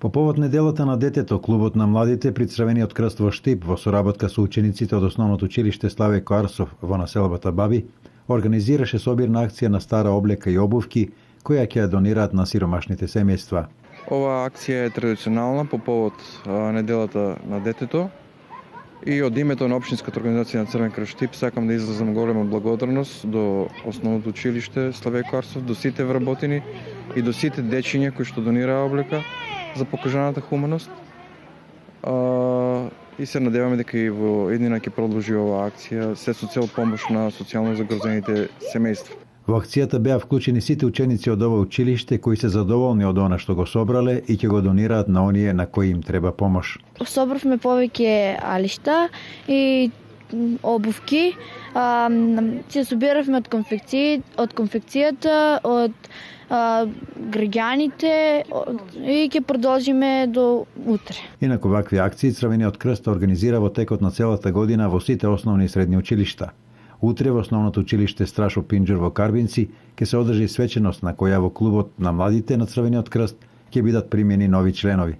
По повод неделата на детето, клубот на младите при Црвениот крст во Штип во соработка со учениците од Основното училиште Славеко Арсов во населбата Баби организираше собирна акција на стара облека и обувки која ќе ја донираат на сиромашните семејства. Ова акција е традиционална по повод неделата на детето и од името на Општинската организација на Црвен крст Штип сакам да изразам голема благодарност до Основното училиште Славеко Арсов, до сите вработени и до сите дечиња кои што донираа облека за покажаната хуманост. И се надеваме дека и во иднина ќе продолжи оваа акција, се со цел помош на социјално загрозените семејства. Во акцијата беа вклучени сите ученици од ова училиште кои се задоволни од она што го собрале и ќе го донираат на оние на кои им треба помош. Собравме повеќе алишта и обувки. Се собиравме од конфекцијата, од граѓаните и ќе продолжиме до утре. Инаку вакви акции Црвениот крст организира во текот на целата година во сите основни и средни училишта. Утре во Основното училиште Страшо Пинџур во Карбинци ќе се одржи свеченост на која во клубот на младите на Црвениот крст ќе бидат примени нови членови.